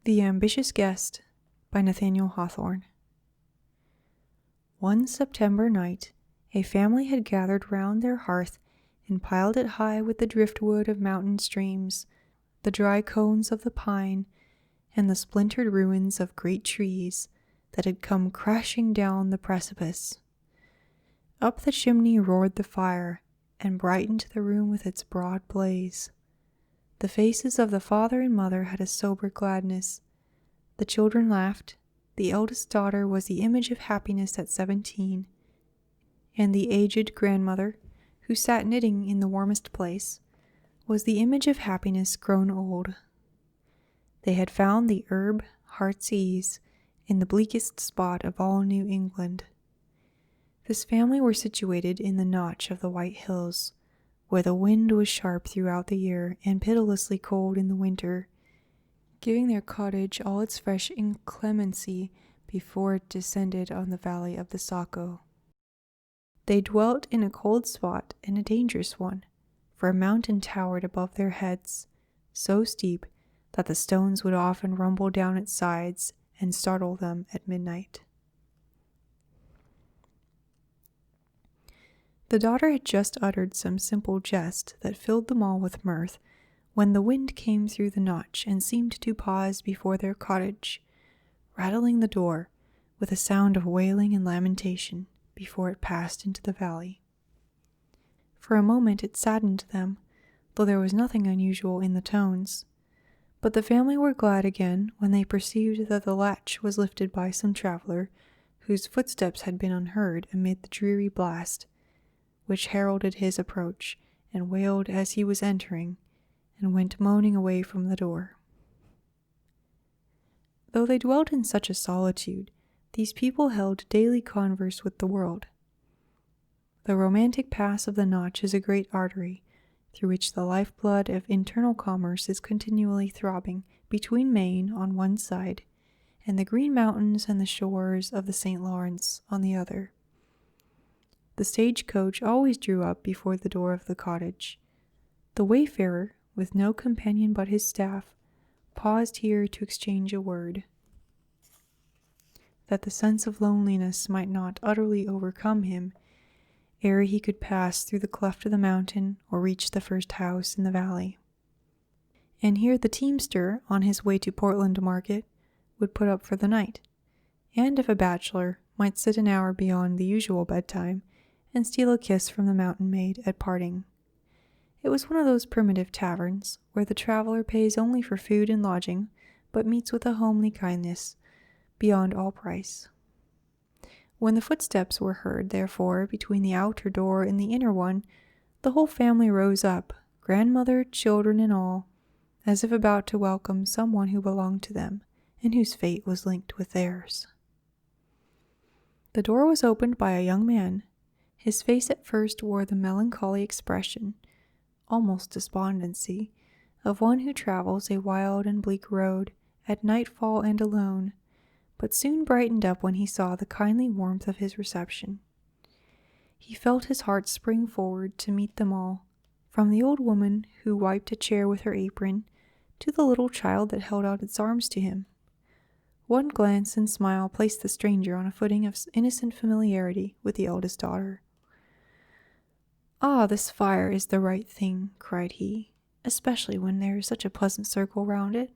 The Ambitious Guest by Nathaniel Hawthorne. One September night, a family had gathered round their hearth and piled it high with the driftwood of mountain streams, the dry cones of the pine, and the splintered ruins of great trees that had come crashing down the precipice. Up the chimney roared the fire, and brightened the room with its broad blaze. The faces of the father and mother had a sober gladness. The children laughed. The eldest daughter was the image of happiness at 17, and the aged grandmother, who sat knitting in the warmest place, was the image of happiness grown old. They had found the herb heart's ease in the bleakest spot of all New England. This family were situated in the notch of the White Hills, where the wind was sharp throughout the year and pitilessly cold in the winter, giving their cottage all its fresh inclemency before it descended on the valley of the Saco. They dwelt in a cold spot and a dangerous one, for a mountain towered above their heads, so steep that the stones would often rumble down its sides and startle them at midnight. The daughter had just uttered some simple jest that filled them all with mirth, when the wind came through the notch and seemed to pause before their cottage, rattling the door with a sound of wailing and lamentation before it passed into the valley. For a moment it saddened them, though there was nothing unusual in the tones. But the family were glad again when they perceived that the latch was lifted by some traveler whose footsteps had been unheard amid the dreary blast, which heralded his approach, and wailed as he was entering, and went moaning away from the door. Though they dwelt in such a solitude, these people held daily converse with the world. The romantic pass of the Notch is a great artery, through which the lifeblood of internal commerce is continually throbbing between Maine on one side, and the Green Mountains and the shores of the St. Lawrence on the other. The stagecoach always drew up before the door of the cottage. The wayfarer, with no companion but his staff, paused here to exchange a word, that the sense of loneliness might not utterly overcome him ere he could pass through the cleft of the mountain or reach the first house in the valley. And here the teamster, on his way to Portland Market, would put up for the night, and if a bachelor, might sit an hour beyond the usual bedtime and steal a kiss from the mountain maid at parting. It was one of those primitive taverns where the traveler pays only for food and lodging, but meets with a homely kindness beyond all price. When the footsteps were heard, therefore, between the outer door and the inner one, the whole family rose up, grandmother, children, and all, as if about to welcome someone who belonged to them, and whose fate was linked with theirs. The door was opened by a young man. His face at first wore the melancholy expression, almost despondency, of one who travels a wild and bleak road at nightfall and alone, but soon brightened up when he saw the kindly warmth of his reception. He felt his heart spring forward to meet them all, from the old woman who wiped a chair with her apron to the little child that held out its arms to him. One glance and smile placed the stranger on a footing of innocent familiarity with the eldest daughter. "Ah, this fire is the right thing," cried he, "especially when there is such a pleasant circle round it.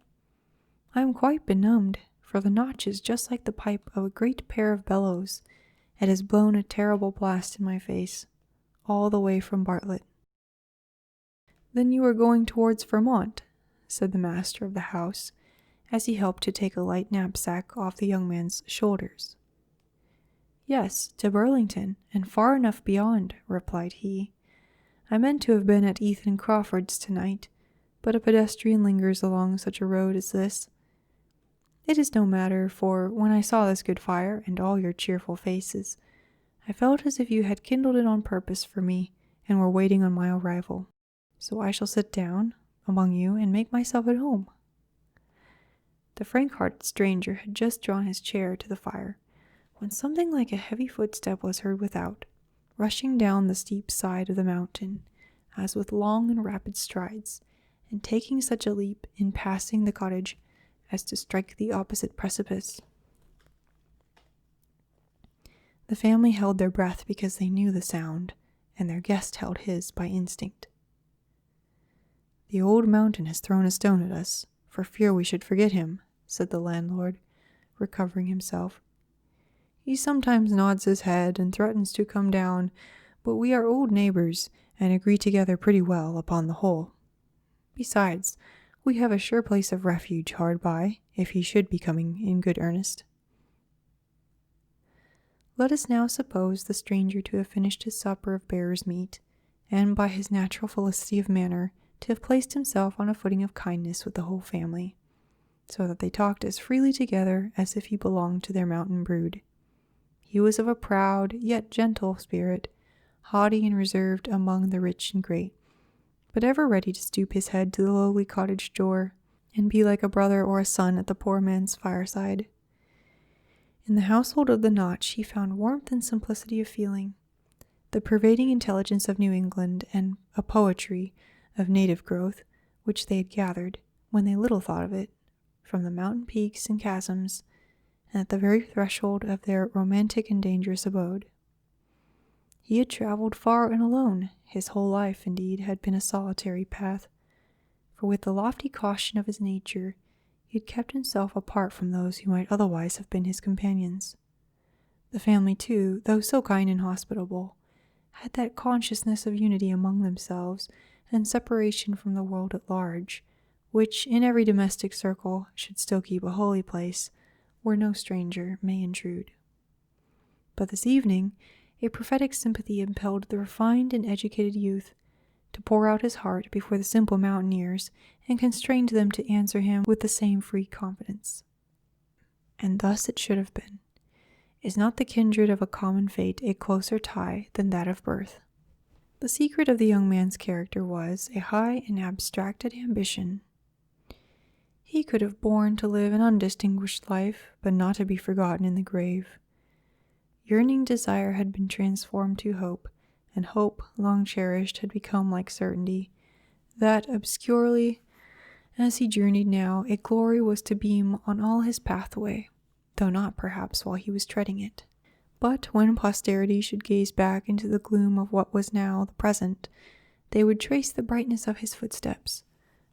I am quite benumbed, for the notch is just like the pipe of a great pair of bellows. It has blown a terrible blast in my face, all the way from Bartlett." "Then you are going towards Vermont," said the master of the house, as he helped to take a light knapsack off the young man's shoulders. "Yes, to Burlington, and far enough beyond," replied he. "I meant to have been at Ethan Crawford's tonight, but a pedestrian lingers along such a road as this. It is no matter, for when I saw this good fire and all your cheerful faces, I felt as if you had kindled it on purpose for me and were waiting on my arrival. So I shall sit down among you and make myself at home." The frank-hearted stranger had just drawn his chair to the fire, when something like a heavy footstep was heard without, rushing down the steep side of the mountain, as with long and rapid strides, and taking such a leap in passing the cottage as to strike the opposite precipice. The family held their breath because they knew the sound, and their guest held his by instinct. "The old mountain has thrown a stone at us, for fear we should forget him," said the landlord, recovering himself. "He sometimes nods his head and threatens to come down, but we are old neighbors and agree together pretty well upon the whole. Besides, we have a sure place of refuge hard by, if he should be coming in good earnest." Let us now suppose the stranger to have finished his supper of bear's meat, and by his natural felicity of manner to have placed himself on a footing of kindness with the whole family, so that they talked as freely together as if he belonged to their mountain brood. He was of a proud, yet gentle spirit, haughty and reserved among the rich and great, but ever ready to stoop his head to the lowly cottage door, and be like a brother or a son at the poor man's fireside. In the household of the Notch he found warmth and simplicity of feeling, the pervading intelligence of New England, and a poetry of native growth which they had gathered, when they little thought of it, from the mountain peaks and chasms, and at the very threshold of their romantic and dangerous abode. He had traveled far and alone. His whole life, indeed, had been a solitary path, for with the lofty caution of his nature, he had kept himself apart from those who might otherwise have been his companions. The family, too, though so kind and hospitable, had that consciousness of unity among themselves and separation from the world at large, which in every domestic circle should still keep a holy place where no stranger may intrude. But this evening, a prophetic sympathy impelled the refined and educated youth to pour out his heart before the simple mountaineers, and constrained them to answer him with the same free confidence. And thus it should have been. Is not the kindred of a common fate a closer tie than that of birth? The secret of the young man's character was a high and abstracted ambition. He could have borne to live an undistinguished life, but not to be forgotten in the grave. Yearning desire had been transformed to hope, and hope, long cherished, had become like certainty, that, obscurely as he journeyed now, a glory was to beam on all his pathway, though not perhaps while he was treading it. But when posterity should gaze back into the gloom of what was now the present, they would trace the brightness of his footsteps,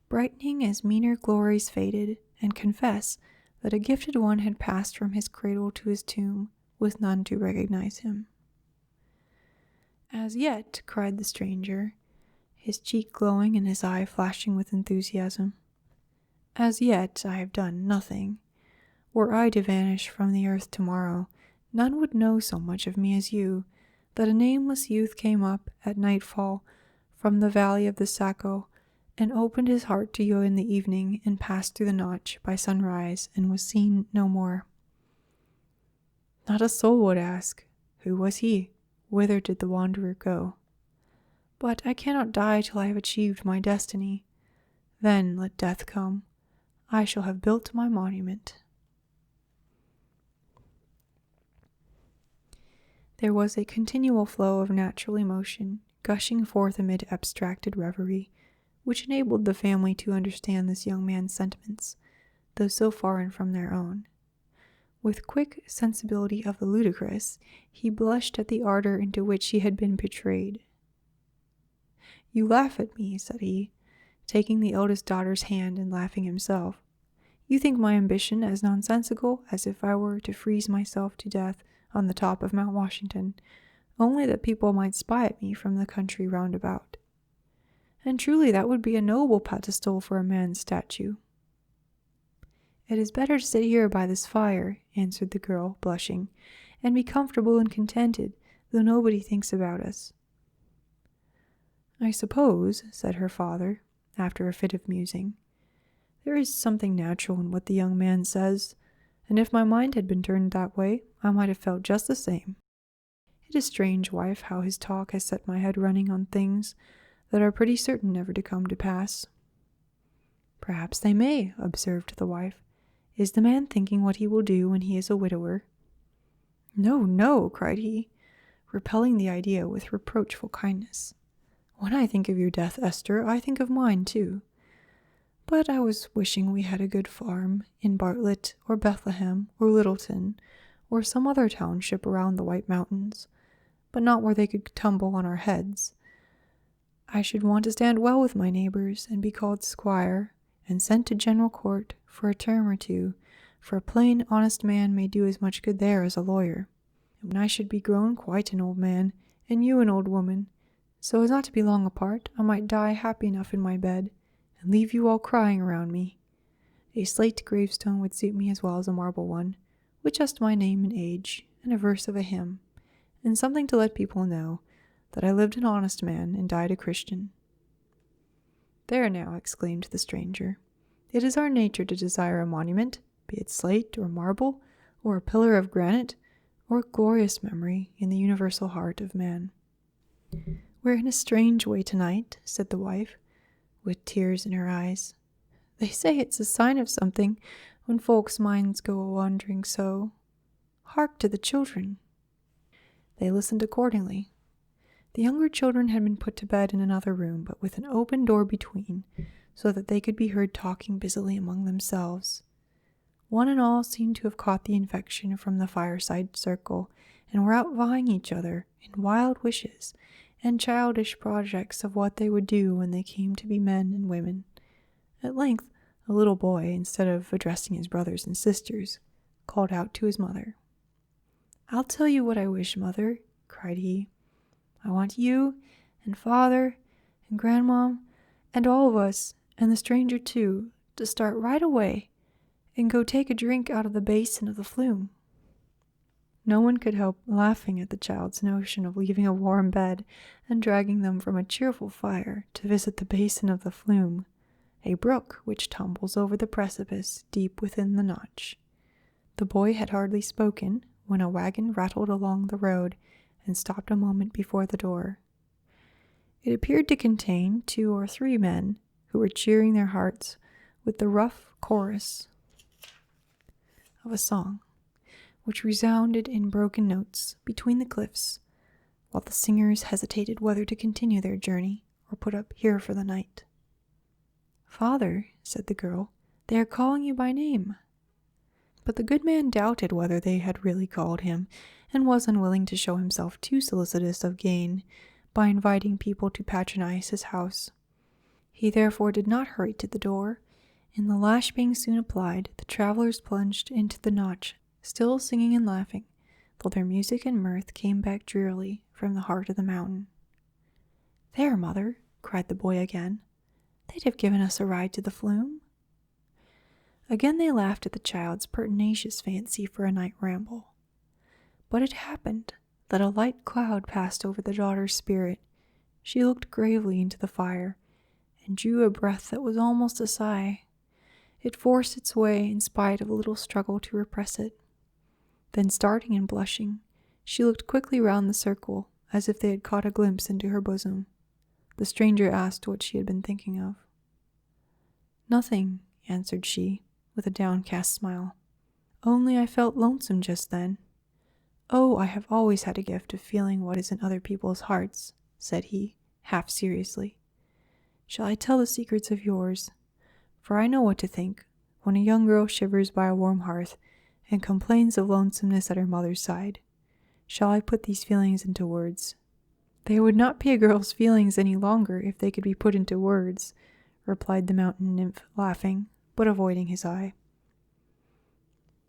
brightening as meaner glories faded, and confess that a gifted one had passed from his cradle to his tomb, with none to recognize him. "As yet," cried the stranger, his cheek glowing and his eye flashing with enthusiasm, "as yet I have done nothing. Were I to vanish from the earth tomorrow, none would know so much of me as you, that a nameless youth came up at nightfall from the valley of the Saco, and opened his heart to you in the evening, and passed through the Notch by sunrise, and was seen no more. Not a soul would ask, who was he? Whither did the wanderer go? But I cannot die till I have achieved my destiny. Then let death come. I shall have built my monument." There was a continual flow of natural emotion, gushing forth amid abstracted reverie, which enabled the family to understand this young man's sentiments, though so foreign from their own. With quick sensibility of the ludicrous, he blushed at the ardor into which he had been betrayed. "You laugh at me," said he, taking the eldest daughter's hand and laughing himself. "You think my ambition as nonsensical as if I were to freeze myself to death on the top of Mount Washington, only that people might spy at me from the country round about. And truly that would be a noble pedestal for a man's statue." "It is better to sit here by this fire," answered the girl, blushing, "and be comfortable and contented, though nobody thinks about us." "I suppose," said her father, after a fit of musing, "there is something natural in what the young man says, and if my mind had been turned that way, I might have felt just the same. It is strange, wife, how his talk has set my head running on things that are pretty certain never to come to pass." "Perhaps they may," observed the wife. "Is the man thinking what he will do when he is a widower?" "No, no," cried he, repelling the idea with reproachful kindness. "When I think of your death, Esther, I think of mine too. But I was wishing we had a good farm in Bartlett or Bethlehem or Littleton or some other township around the White Mountains, but not where they could tumble on our heads. I should want to stand well with my neighbors and be called squire and sent to general court for a term or two, for a plain, honest man may do as much good there as a lawyer. And when I should be grown quite an old man, and you an old woman, so as not to be long apart, I might die happy enough in my bed, and leave you all crying around me. A slate gravestone would suit me as well as a marble one, with just my name and age, and a verse of a hymn, and something to let people know that I lived an honest man and died a Christian." "There now," exclaimed the stranger, "it is our nature to desire a monument, be it slate or marble, or a pillar of granite, or a glorious memory in the universal heart of man." "We're in a strange way tonight," said the wife, with tears in her eyes. "They say it's a sign of something when folks' minds go a-wandering so. Hark to the children." They listened accordingly. The younger children had been put to bed in another room, but with an open door between, so that they could be heard talking busily among themselves. One and all seemed to have caught the infection from the fireside circle, and were outvying each other in wild wishes and childish projects of what they would do when they came to be men and women. At length, a little boy, instead of addressing his brothers and sisters, called out to his mother. "I'll tell you what I wish, mother," cried he. "I want you, and father, and grandmom, and all of us, and the stranger too, to start right away, and go take a drink out of the basin of the flume." No one could help laughing at the child's notion of leaving a warm bed and dragging them from a cheerful fire to visit the basin of the flume, a brook which tumbles over the precipice deep within the notch. The boy had hardly spoken when a wagon rattled along the road and stopped a moment before the door. It appeared to contain 2 or 3 men who were cheering their hearts with the rough chorus of a song, which resounded in broken notes between the cliffs, while the singers hesitated whether to continue their journey or put up here for the night. "Father," said the girl, "they are calling you by name." But the good man doubted whether they had really called him, and was unwilling to show himself too solicitous of gain by inviting people to patronize his house. He therefore did not hurry to the door, and the lash being soon applied, the travelers plunged into the notch, still singing and laughing, though their music and mirth came back drearily from the heart of the mountain. "There, mother," cried the boy again. "They'd have given us a ride to the flume." Again they laughed at the child's pertinacious fancy for a night ramble. But it happened that a light cloud passed over the daughter's spirit. She looked gravely into the fire, and drew a breath that was almost a sigh. It forced its way in spite of a little struggle to repress it. Then, starting and blushing, she looked quickly round the circle, as if they had caught a glimpse into her bosom. The stranger asked what she had been thinking of. "Nothing," answered she, with a downcast smile. "Only I felt lonesome just then." "Oh, I have always had a gift of feeling what is in other people's hearts," said he, half seriously. "Shall I tell the secrets of yours? For I know what to think when a young girl shivers by a warm hearth and complains of lonesomeness at her mother's side. Shall I put these feelings into words?" "They would not be a girl's feelings any longer if they could be put into words," replied the mountain nymph, laughing, but avoiding his eye.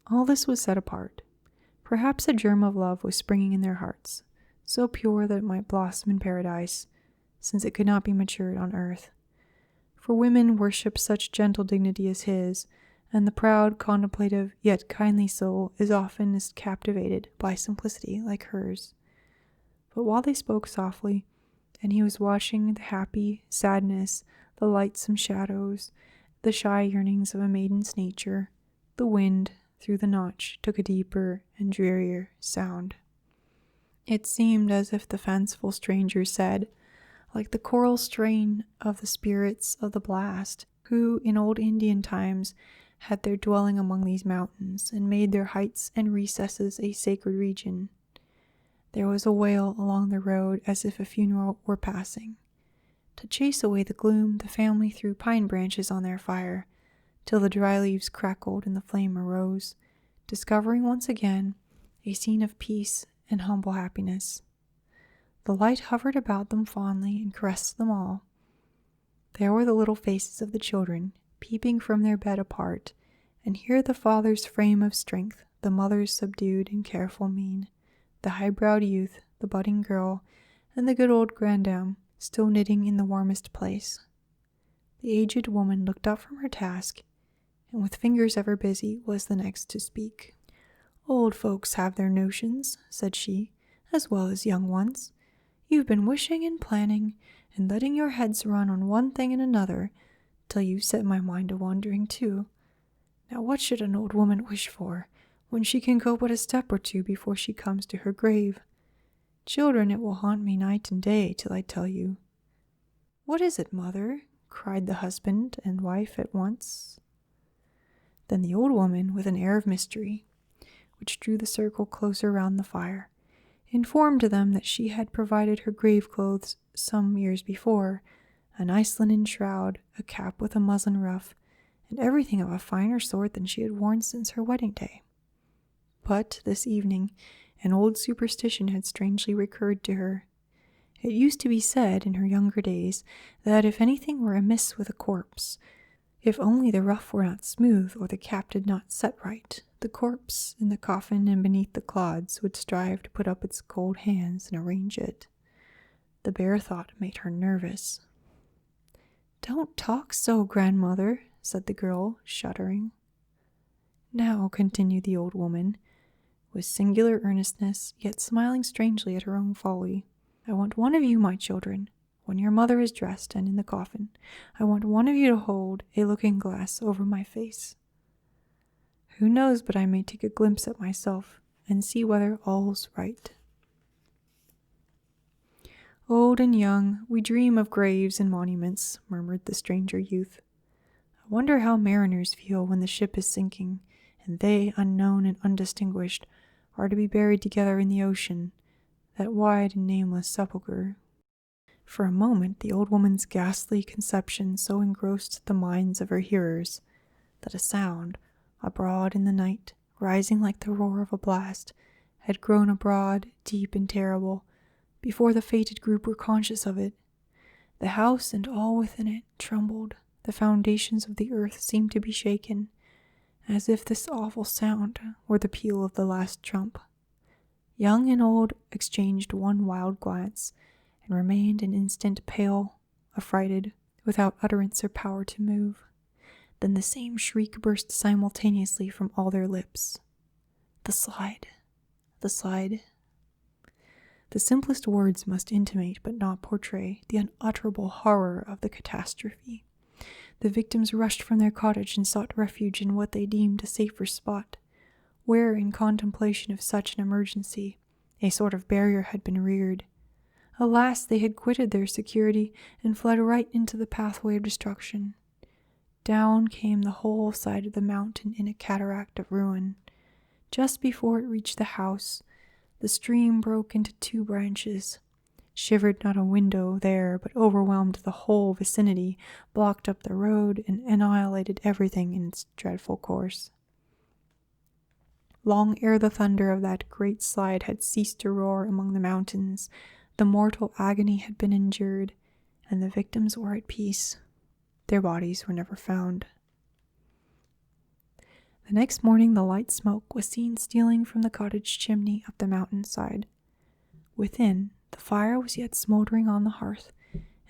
All this was set apart. Perhaps a germ of love was springing in their hearts, so pure that it might blossom in paradise, since it could not be matured on earth. For women worship such gentle dignity as his, and the proud, contemplative, yet kindly soul is oftenest captivated by simplicity like hers. But while they spoke softly, and he was watching the happy sadness, the lightsome shadows, the shy yearnings of a maiden's nature, the wind through the notch took a deeper and drearier sound. It seemed as if the fanciful stranger said, like the choral strain of the spirits of the blast, who in old Indian times had their dwelling among these mountains, and made their heights and recesses a sacred region. There was a wail along the road as if a funeral were passing. To chase away the gloom, the family threw pine branches on their fire, till the dry leaves crackled and the flame arose, discovering once again a scene of peace and humble happiness. The light hovered about them fondly and caressed them all. There were the little faces of the children, peeping from their bed apart, and here the father's frame of strength, the mother's subdued and careful mien, the high-browed youth, the budding girl, and the good old grandame, still knitting in the warmest place. The aged woman looked up from her task, and with fingers ever busy was the next to speak. "Old folks have their notions," said she, "as well as young ones. You've been wishing and planning, and letting your heads run on one thing and another, till you set my mind a-wandering too. Now what should an old woman wish for, when she can go but a step or two before she comes to her grave? Children, it will haunt me night and day till I tell you." "What is it, mother?" cried the husband and wife at once. Then the old woman, with an air of mystery, which drew the circle closer round the fire, informed them that she had provided her grave clothes some years before, a nice linen shroud, a cap with a muslin ruff, and everything of a finer sort than she had worn since her wedding day. But this evening an old superstition had strangely recurred to her. It used to be said in her younger days that if anything were amiss with a corpse, if only the ruff were not smooth or the cap did not set right, the corpse in the coffin and beneath the clods would strive to put up its cold hands and arrange it. The bare thought made her nervous. "Don't talk so, grandmother," said the girl, shuddering. "Now," continued the old woman, with singular earnestness, yet smiling strangely at her own folly, "I want one of you, my children, when your mother is dressed and in the coffin, I want one of you to hold a looking-glass over my face. Who knows but I may take a glimpse at myself and see whether all's right." "Old and young, we dream of graves and monuments," murmured the stranger youth. "I wonder how mariners feel when the ship is sinking, and they, unknown and undistinguished, are to be buried together in the ocean, that wide and nameless sepulchre." For a moment the old woman's ghastly conception so engrossed the minds of her hearers that a sound, abroad in the night, rising like the roar of a blast, had grown abroad, deep and terrible, before the fated group were conscious of it. The house and all within it trembled, the foundations of the earth seemed to be shaken, as if this awful sound were the peal of the last trump. Young and old exchanged one wild glance, and remained an instant pale, affrighted, without utterance or power to move. Then the same shriek burst simultaneously from all their lips. "The slide! The slide!" The simplest words must intimate but not portray the unutterable horror of the catastrophe. The victims rushed from their cottage and sought refuge in what they deemed a safer spot, where, in contemplation of such an emergency, a sort of barrier had been reared. Alas, they had quitted their security and fled right into the pathway of destruction. Down came the whole side of the mountain in a cataract of ruin. Just before it reached the house, the stream broke into two branches, shivered not a window there, but overwhelmed the whole vicinity, blocked up the road, and annihilated everything in its dreadful course. Long ere the thunder of that great slide had ceased to roar among the mountains, the mortal agony had been endured, and the victims were at peace. Their bodies were never found. The next morning the light smoke was seen stealing from the cottage chimney up the mountain-side. Within, the fire was yet smouldering on the hearth,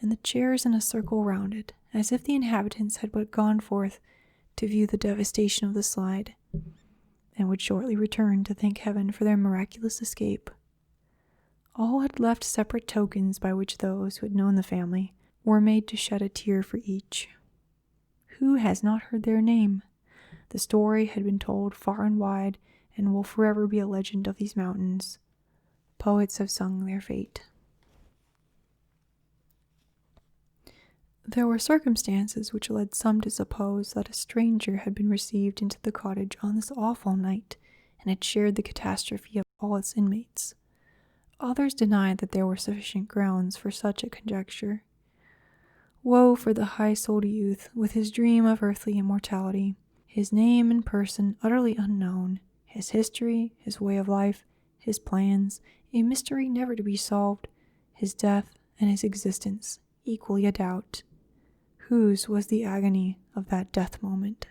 and the chairs in a circle round it, as if the inhabitants had but gone forth to view the devastation of the slide, and would shortly return to thank heaven for their miraculous escape. All had left separate tokens by which those who had known the family were made to shed a tear for each. Who has not heard their name? The story had been told far and wide, and will forever be a legend of these mountains. Poets have sung their fate. There were circumstances which led some to suppose that a stranger had been received into the cottage on this awful night, and had shared the catastrophe of all its inmates. Others denied that there were sufficient grounds for such a conjecture. Woe for the high-souled youth with his dream of earthly immortality, his name and person utterly unknown, his history, his way of life, his plans, a mystery never to be solved, his death and his existence equally a doubt. Whose was the agony of that death moment?